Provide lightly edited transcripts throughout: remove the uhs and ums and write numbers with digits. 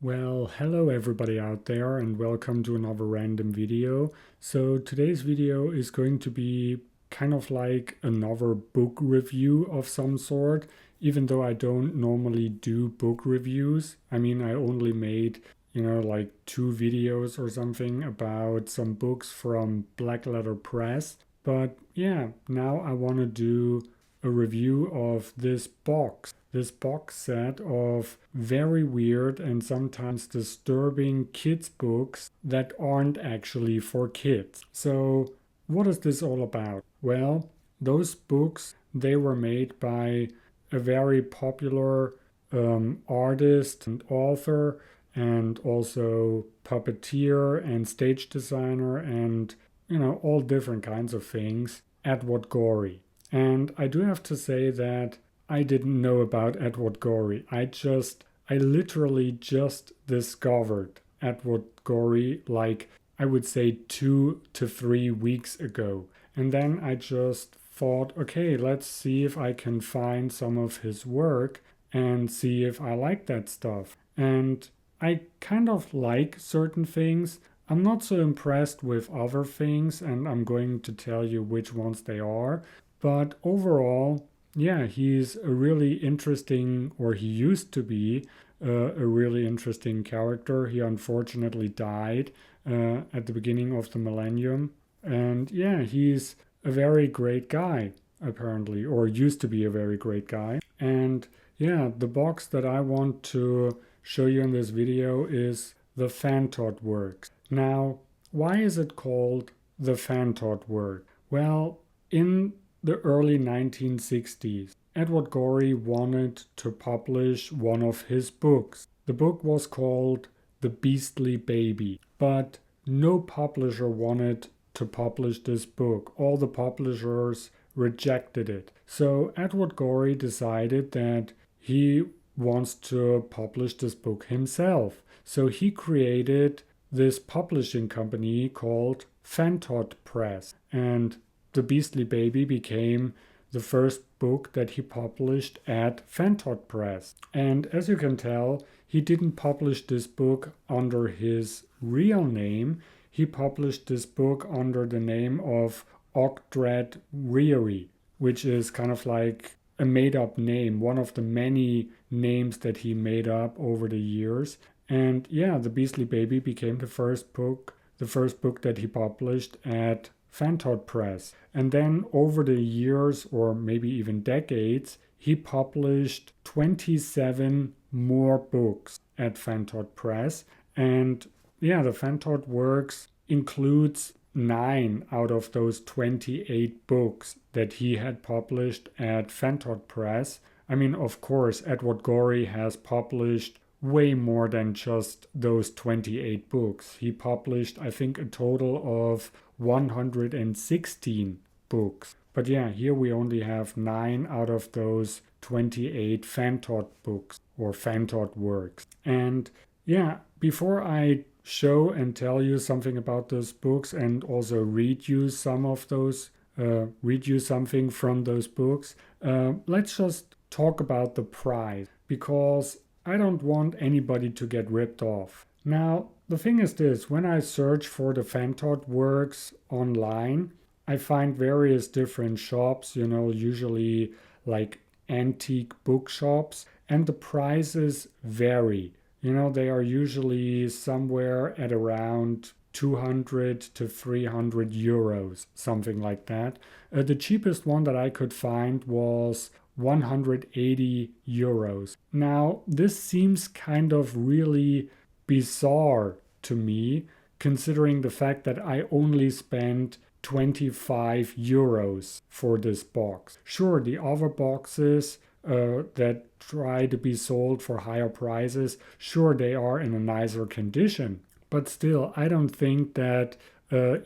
Well, hello everybody out there and welcome to another random video. So today's video is going to be kind of like another book review of some sort, even though I don't normally do book reviews. I mean, I only made, like two videos or something about some books from Black Letter Press. But yeah, now I want to do a review of this box set of very weird and sometimes disturbing kids' books that aren't actually for kids. So, what is this all about? Well, those books they were made by a very popular artist and author and also puppeteer and stage designer and all different kinds of things, Edward Gorey. And I do have to say that I didn't know about Edward Gorey. I literally just discovered Edward Gorey, like I would say 2 to 3 weeks ago. And then I just thought, okay, let's see if I can find some of his work and see if I like that stuff. And I kind of like certain things. I'm not so impressed with other things, and I'm going to tell you which ones they are. But overall, yeah, he's a really interesting, or he used to be a really interesting character. He unfortunately died at the beginning of the millennium. And yeah, he's a very great guy, apparently, or used to be a very great guy. And yeah, the box that I want to show you in this video is the Fantod works. Now, why is it called the Fantod work? Well, in the early 1960s, Edward Gorey wanted to publish one of his books. The book was called The Beastly Baby, but no publisher wanted to publish this book. All the publishers rejected it. So Edward Gorey decided that he wants to publish this book himself. So he created this publishing company called Fantod Press. And The Beastly Baby became the first book that he published at Fantod Press. And as you can tell, he didn't publish this book under his real name. He published this book under the name of Ogdred Reary, which is kind of like a made-up name, one of the many names that he made up over the years. And yeah, The Beastly Baby became the first book that he published at Fantod Press. And then over the years, or maybe even decades, he published 27 more books at Fantod Press. And yeah, the Fantod works includes 9 out of those 28 books that he had published at Fantod Press. I mean, of course, Edward Gorey has published way more than just those 28 books. He published, I think, a total of 116 books. But yeah, here we only have 9 out of those 28 Fantod books or Fantod works. And yeah, before I show and tell you something about those books and also read you something from those books, let's just talk about the price, because I don't want anybody to get ripped off. Now, the thing is this, when I search for the Fantod works online, I find various different shops, usually like antique bookshops, and the prices vary. They are usually somewhere at around 200 to 300 euros, something like that. The cheapest one that I could find was 180 euros. Now, this seems kind of really bizarre to me, considering the fact that I only spent 25 euros for this box. Sure, the other boxes that try to be sold for higher prices, sure, they are in a nicer condition. But still, I don't think that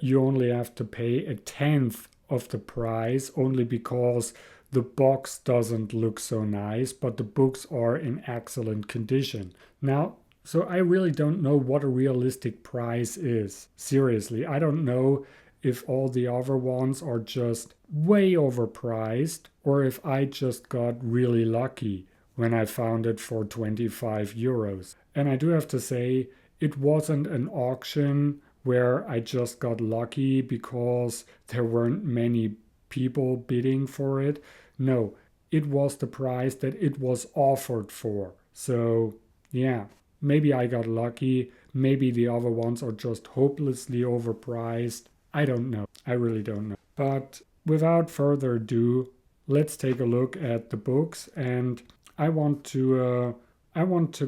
you only have to pay a tenth of the price only because the box doesn't look so nice, but the books are in excellent condition. Now, so I really don't know what a realistic price is. Seriously, I don't know if all the other ones are just way overpriced or if I just got really lucky when I found it for 25 euros. And I do have to say, it wasn't an auction where I just got lucky because there weren't many people bidding for it. No, it was the price that it was offered for. So, yeah, maybe I got lucky. Maybe the other ones are just hopelessly overpriced. I don't know. I really don't know. But without further ado, let's take a look at the books, and I want to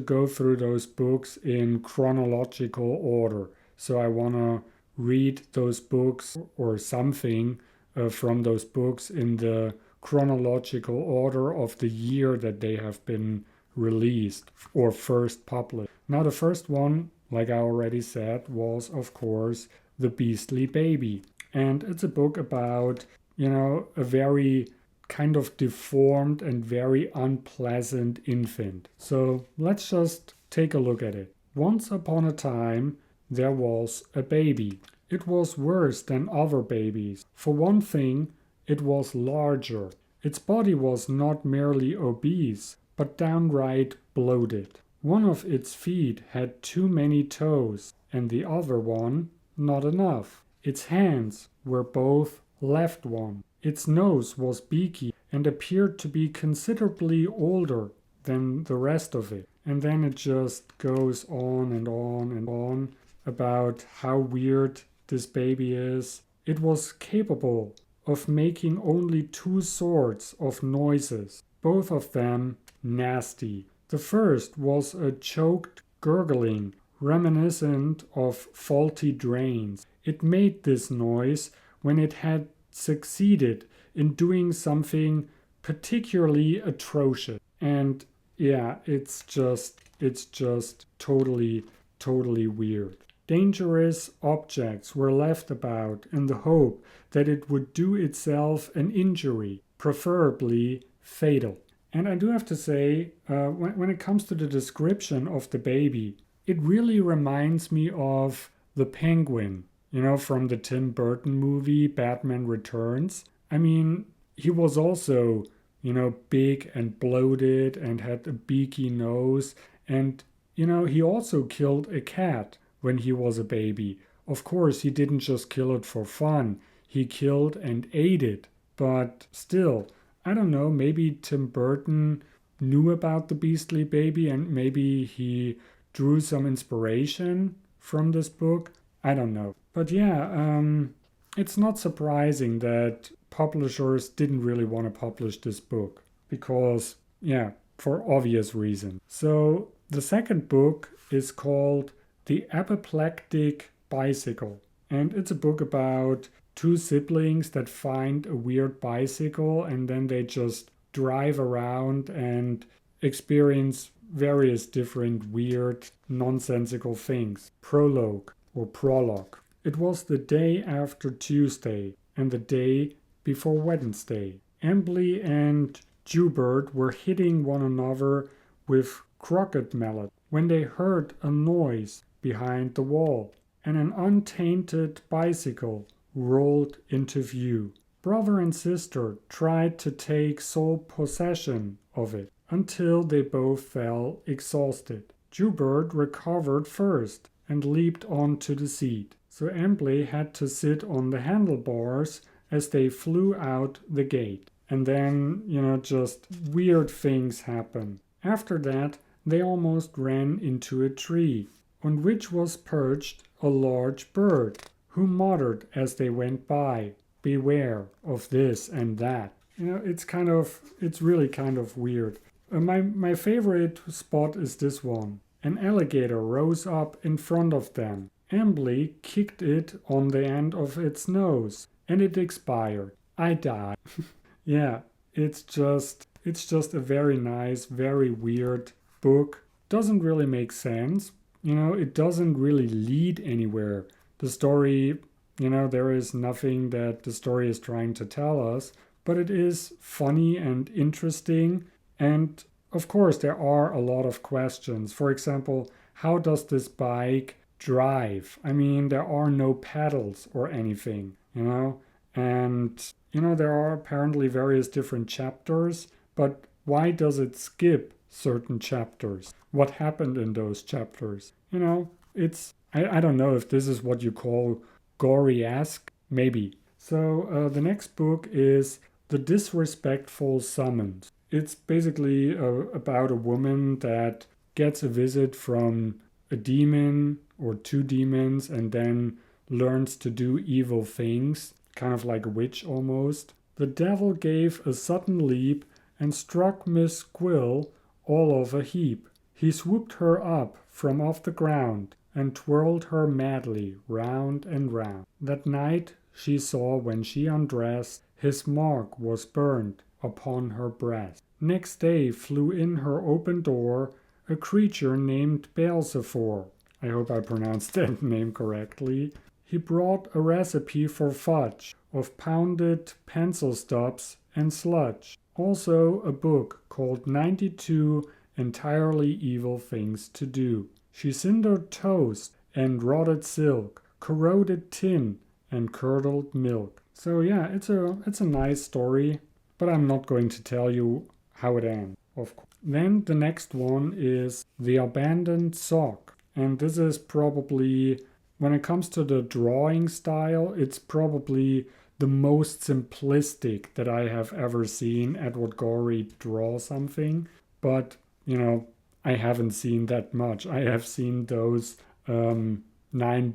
go through those books in chronological order. So I want to read those books or something from those books in the chronological order of the year that they have been released or first published. Now, the first one, like I already said, was of course The Beastly Baby. And it's a book about, a very kind of deformed and very unpleasant infant. So let's just take a look at it. Once upon a time, there was a baby. It was worse than other babies. For one thing, it was larger. Its body was not merely obese, but downright bloated. One of its feet had too many toes, and the other one not enough. Its hands were both left one. Its nose was beaky and appeared to be considerably older than the rest of it. And then it just goes on and on and on about how weird this baby is. It was capable of making only two sorts of noises, both of them nasty. The first was a choked gurgling, reminiscent of faulty drains. It made this noise when it had succeeded in doing something particularly atrocious. And yeah, it's just totally weird. Dangerous objects were left about in the hope that it would do itself an injury, preferably fatal. And I do have to say, when it comes to the description of the baby, it really reminds me of the penguin, from the Tim Burton movie Batman Returns. I mean, he was also, big and bloated and had a beaky nose. And, he also killed a cat when he was a baby. Of course, he didn't just kill it for fun. He killed and ate it. But still, I don't know, maybe Tim Burton knew about the Beastly Baby and maybe he drew some inspiration from this book. I don't know. But yeah, it's not surprising that publishers didn't really want to publish this book because, yeah, for obvious reasons. So the second book is called The Apoplectic Bicycle. And it's a book about two siblings that find a weird bicycle and then they just drive around and experience various different weird, nonsensical things. Prologue or prologue. It was the day after Tuesday and the day before Wednesday. Embley and Dewbird were hitting one another with croquet mallet when they heard a noise behind the wall, and an untainted bicycle rolled into view. Brother and sister tried to take sole possession of it until they both fell exhausted. Dewbird recovered first and leaped onto the seat, so Embley had to sit on the handlebars as they flew out the gate. And then, just weird things happened. After that, they almost ran into a tree, on which was perched a large bird, who muttered as they went by, "Beware of this and that." It's really kind of weird. My favorite spot is this one. An alligator rose up in front of them. Embley kicked it on the end of its nose, and it expired. I died. Yeah, it's just a very nice, very weird book. Doesn't really make sense. It doesn't really lead anywhere. The story, there is nothing that the story is trying to tell us, but it is funny and interesting. And of course, there are a lot of questions. For example, how does this bike drive? I mean, there are no pedals or anything, And, there are apparently various different chapters, but why does it skip certain chapters. What happened in those chapters? I don't know if this is what you call Gorey-esque. Maybe. So the next book is The Disrespectful Summons. It's basically about a woman that gets a visit from a demon or two demons and then learns to do evil things, kind of like a witch almost. The devil gave a sudden leap and struck Miss Quill all of a heap. He swooped her up from off the ground and twirled her madly round and round. That night she saw when she undressed, his mark was burned upon her breast. Next day flew in her open door a creature named Beelzebub. I hope I pronounced that name correctly. He brought a recipe for fudge of pounded pencil stubs and sludge. Also a book called 92 Entirely Evil Things to Do. She cindered toast and rotted silk, corroded tin and curdled milk. So yeah, it's a nice story, but I'm not going to tell you how it ends, of course. Then the next one is The Abandoned Sock. And this is probably, when it comes to the drawing style, it's probably the most simplistic that I have ever seen Edward Gorey draw something. But, I haven't seen that much. I have seen those 9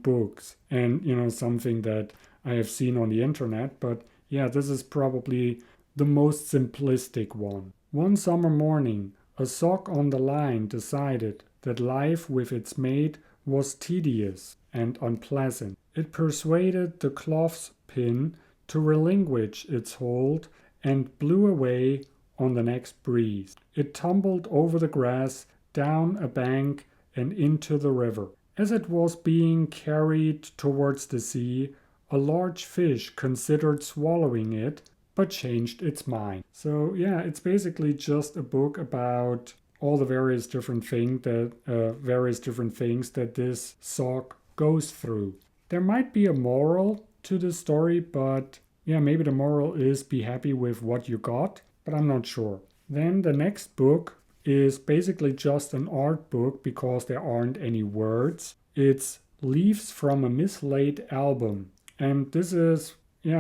books and, something that I have seen on the internet. But yeah, this is probably the most simplistic one. One summer morning, a sock on the line decided that life with its mate was tedious and unpleasant. It persuaded the cloth's pin to relinquish its hold and blew away on the next breeze. It tumbled over the grass, down a bank, and into the river. As it was being carried towards the sea, a large fish considered swallowing it, but changed its mind. So yeah, it's basically just a book about all the various different things that this sock goes through. There might be a moral to the story, but yeah, maybe the moral is be happy with what you got, but I'm not sure. Then the next book is basically just an art book because there aren't any words. It's Leaves from a Mislaid Album. And this is,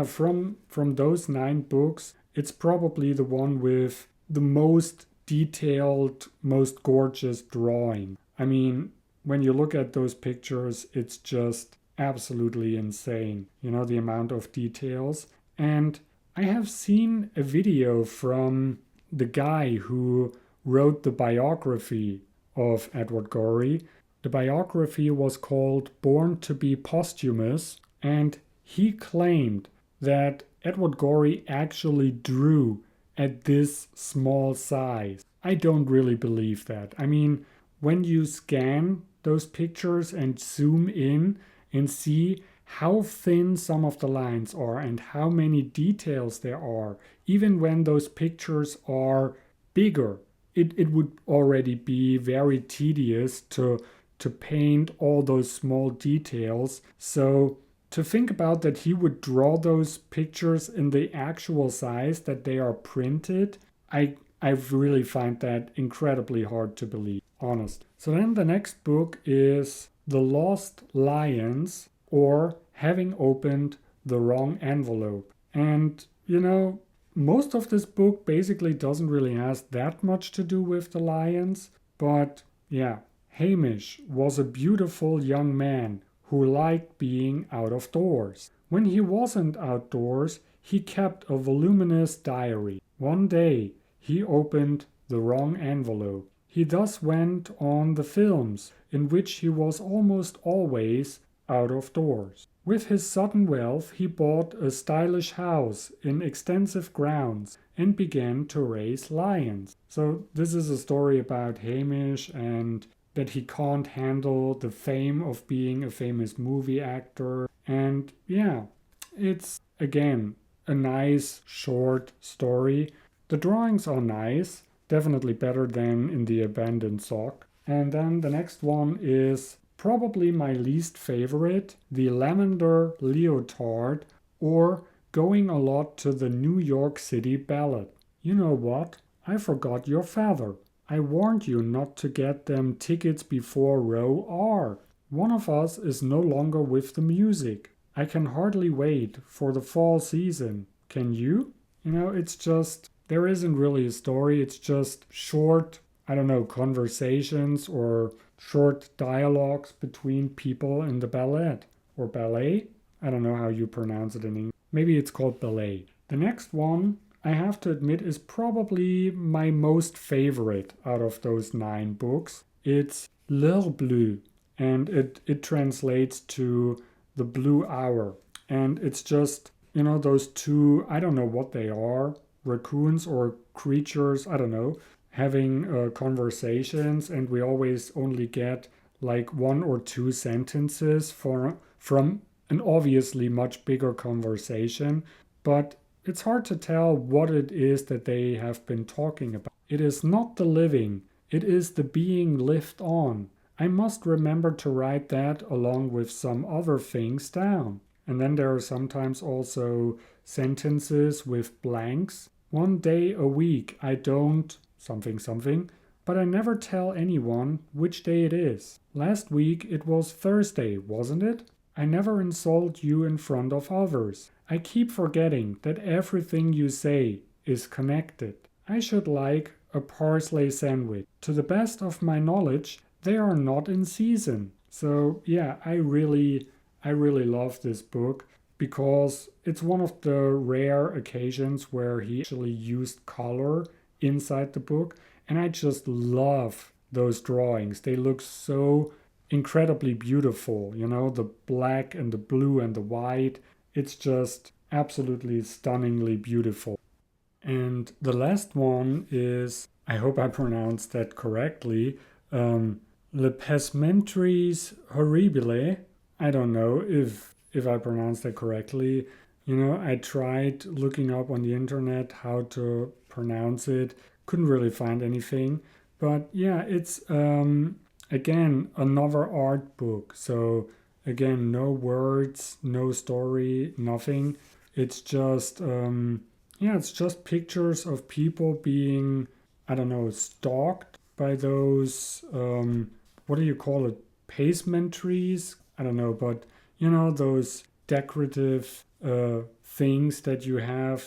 from those 9 books, it's probably the one with the most detailed, most gorgeous drawing. I mean, when you look at those pictures, it's just absolutely insane, the amount of details. And I have seen a video from the guy who wrote the biography of Edward Gorey. The biography was called Born to be Posthumous, and he claimed that Edward Gorey actually drew at this small size. I don't really believe that. I mean, when you scan those pictures and zoom in and see how thin some of the lines are and how many details there are, even when those pictures are bigger, it would already be very tedious to paint all those small details. So to think about that he would draw those pictures in the actual size that they are printed, I really find that incredibly hard to believe, honest. So then the next book is The Lost Lions, or Having Opened the Wrong Envelope. And, most of this book basically doesn't really have that much to do with the lions, but yeah, Hamish was a beautiful young man who liked being out of doors. When he wasn't outdoors, he kept a voluminous diary. One day, he opened the wrong envelope. He thus went on the films in which he was almost always out of doors. With his sudden wealth, he bought a stylish house in extensive grounds and began to raise lions. So this is a story about Hamish and that he can't handle the fame of being a famous movie actor. And yeah, it's again a nice short story. The drawings are nice, definitely better than in The Abandoned Sock. And then the next one is probably my least favorite, The Lavender Leotard, or Going a Lot to the New York City Ballet. You know what? I forgot your feather. I warned you not to get them tickets before row R. One of us is no longer with the music. I can hardly wait for the fall season. Can you? It's just, there isn't really a story. It's just short, I don't know, conversations or short dialogues between people in the ballet or ballet. I don't know how you pronounce it in English. Maybe it's called ballet. The next one, I have to admit, is probably my most favorite out of those 9 books. It's L'Heure Bleue, and it translates to the blue hour. And it's just, those two, I don't know what they are, raccoons or creatures, I don't know, having conversations, and we always only get like 1 or 2 sentences from an obviously much bigger conversation, but it's hard to tell what it is that they have been talking about. It is not the living, it is the being lived on. I must remember to write that along with some other things down. And then there are sometimes also sentences with blanks. 1 day a week I don't something something, but I never tell anyone which day it is. Last week it was Thursday, wasn't it? I never insult you in front of others. I keep forgetting that everything you say is connected. I should like a parsley sandwich. To the best of my knowledge, they are not in season. So yeah, I really love this book because it's one of the rare occasions where he actually used color inside the book, and I just love those drawings. They look so incredibly beautiful, the black and the blue and the white. It's just absolutely stunningly beautiful. And the last one is, I hope I pronounced that correctly, Le Pesmentries Horribile. I don't know if I pronounced that correctly. I tried looking up on the internet how to pronounce it, couldn't really find anything. But yeah, it's again another art book. So again, no words, no story, nothing. It's just it's just pictures of people being, I don't know, stalked by those what do you call it? Pacement trees? I don't know, but those decorative things that you have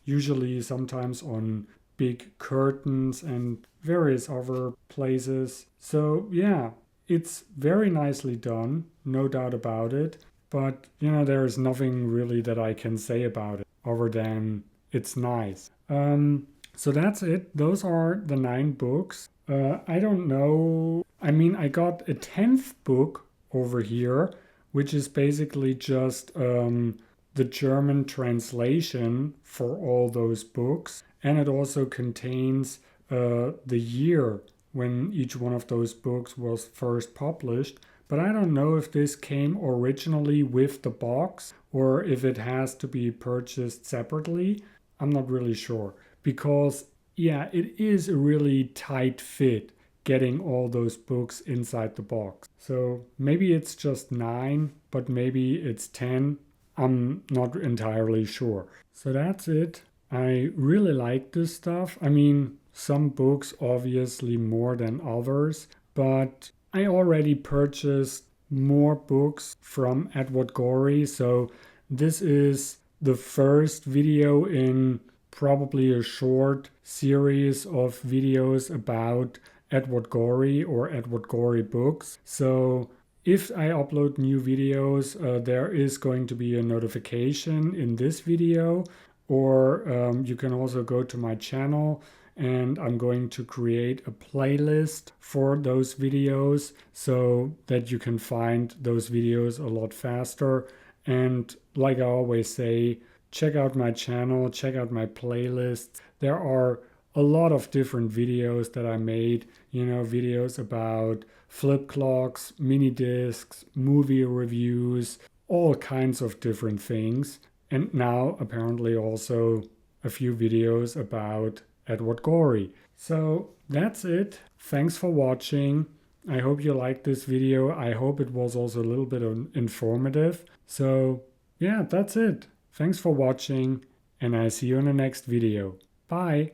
usually sometimes on big curtains and various other places. So yeah, it's very nicely done, no doubt about it. But there is nothing really that I can say about it other than it's nice. So that's it. Those are the 9 books. I don't know. I mean, I got a 10th book over here, which is basically just the German translation for all those books. And it also contains the year when each one of those books was first published. But I don't know if this came originally with the box or if it has to be purchased separately. I'm not really sure. Because, yeah, it is a really tight fit getting all those books inside the box. So maybe it's just 9, but maybe it's 10. I'm not entirely sure. So that's it. I really like this stuff. I mean, some books obviously more than others, but I already purchased more books from Edward Gorey. So this is the first video in probably a short series of videos about Edward Gorey or Edward Gorey books. So if I upload new videos, there is going to be a notification in this video, or you can also go to my channel and I'm going to create a playlist for those videos so that you can find those videos a lot faster. And like I always say, check out my channel, check out my playlists. There are a lot of different videos that I made, videos about flip clocks, mini discs, movie reviews, all kinds of different things. And now apparently also a few videos about Edward Gorey. So that's it. Thanks for watching. I hope you liked this video. I hope it was also a little bit informative. So yeah, that's it. Thanks for watching, and I see you in the next video. Bye.